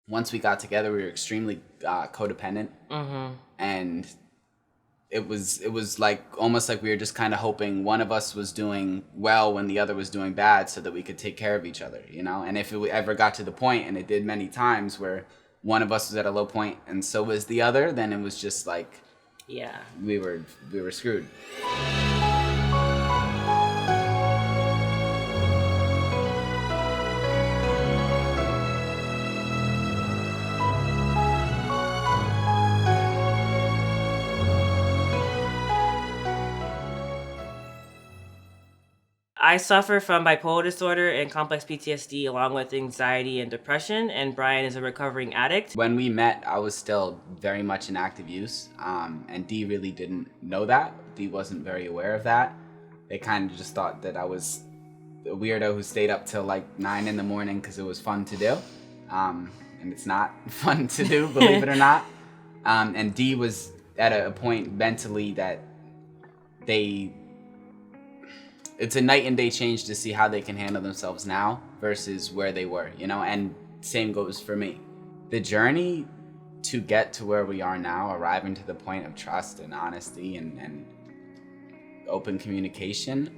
once we got together, we were extremely codependent, and it was like almost like we were just kind of hoping one of us was doing well when the other was doing bad, so that we could take care of each other, you know. And if it ever got to the point, and it did many times, where one of us was at a low point and so was the other, then it was just like, yeah, we were screwed. I suffer from bipolar disorder and complex PTSD along with anxiety and depression, and Brian is a recovering addict. When we met, I was still very much in active use, and Dee really didn't know that. Dee wasn't very aware of that. They kind of just thought that I was a weirdo who stayed up till like 9 a.m. because it was fun to do, and it's not fun to do, believe it or not. And Dee was at a point mentally that it's a night and day change to see how they can handle themselves now versus where they were, you know. And same goes for me. The journey to get to where we are now, arriving to the point of trust and honesty and open communication.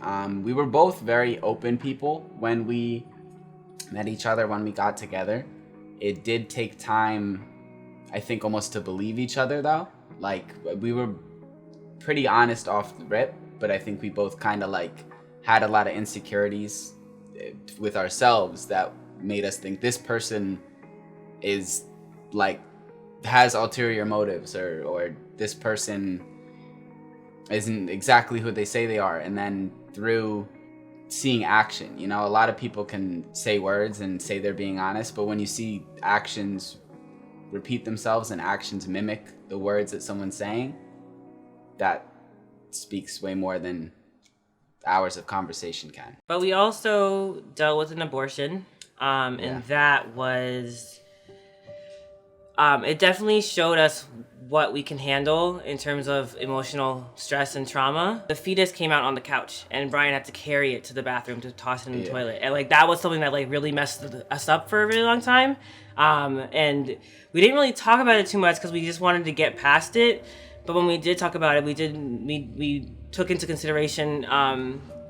We were both very open people when we met each other, when we got together. It did take time, I think, almost to believe each other, though. Like, we were pretty honest off the rip, but I think we both kind of like had a lot of insecurities with ourselves that made us think this person is like has ulterior motives, or this person isn't exactly who they say they are. And then through seeing action, you know, a lot of people can say words and say they're being honest, but when you see actions repeat themselves and actions mimic the words that someone's saying, that speaks way more than hours of conversation can. But we also dealt with an abortion, and that was, it definitely showed us what we can handle in terms of emotional stress and trauma. The fetus came out on the couch, and Brian had to carry it to the bathroom to toss it in the toilet. And like, that was something that like really messed us up for a really long time. And we didn't really talk about it too much because we just wanted to get past it. But when we did talk about it, we took into consideration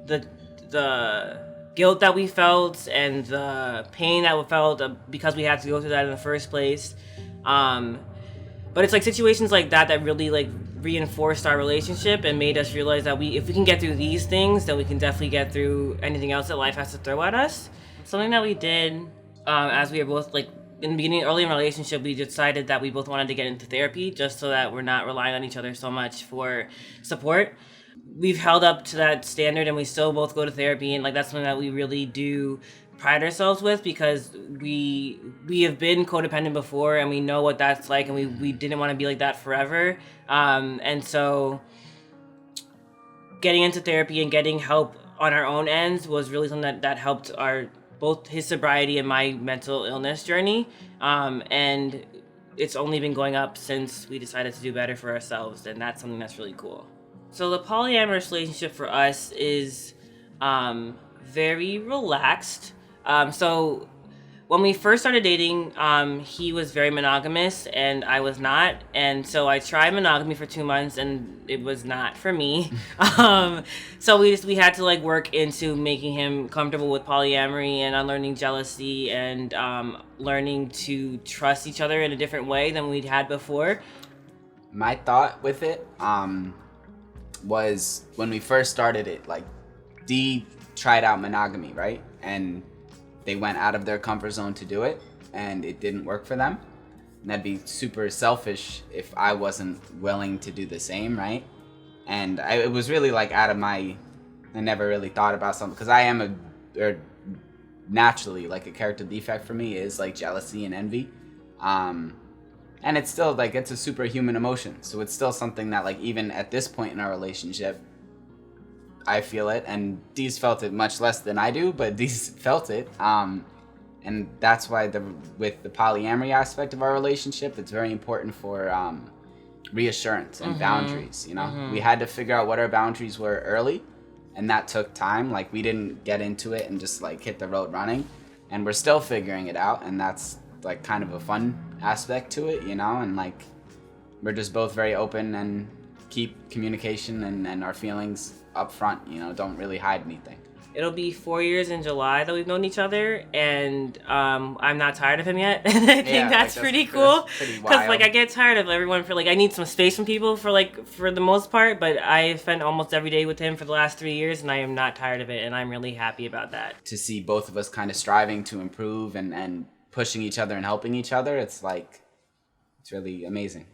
the guilt that we felt and the pain that we felt because we had to go through that in the first place. But it's like situations like that that really like reinforced our relationship and made us realize that if we can get through these things, then we can definitely get through anything else that life has to throw at us. Something that we did as we were both like in the beginning, early in our relationship, we decided that we both wanted to get into therapy just so that we're not relying on each other so much for support. We've held up to that standard, and we still both go to therapy, and like that's something that we really do pride ourselves with, because we have been codependent before, and we know what that's like, and we didn't want to be like that forever. And so getting into therapy and getting help on our own ends was really something that helped both his sobriety and my mental illness journey. And it's only been going up since we decided to do better for ourselves, and that's something that's really cool. So the polyamorous relationship for us is very relaxed. So when we first started dating, he was very monogamous and I was not. And so I tried monogamy for 2 months and it was not for me. So we had to like work into making him comfortable with polyamory and unlearning jealousy and learning to trust each other in a different way than we'd had before. My thought with it was when we first started it, like Dee tried out monogamy, right? And they went out of their comfort zone to do it, and it didn't work for them. And that'd be super selfish if I wasn't willing to do the same, right? And it was really like I never really thought about something, because I am naturally like a character defect for me is like jealousy and envy. And it's still like, it's a superhuman emotion. So it's still something that like, even at this point in our relationship, I feel it, and Dee's felt it much less than I do, but Dee's felt it. And that's why with the polyamory aspect of our relationship, it's very important for reassurance and boundaries. You know, we had to figure out what our boundaries were early, and that took time. Like, we didn't get into it and just like hit the road running, and we're still figuring it out. And that's like kind of a fun aspect to it, you know, and like we're just both very open and keep communication and our feelings up front, you know, don't really hide anything. It'll be 4 years in July that we've known each other, and I'm not tired of him yet. And I think that's pretty cool. Because like I get tired of everyone for like I need some space from people for the most part. But I've spent almost every day with him for the last 3 years, and I am not tired of it, and I'm really happy about that. To see both of us kind of striving to improve and pushing each other and helping each other, it's like it's really amazing.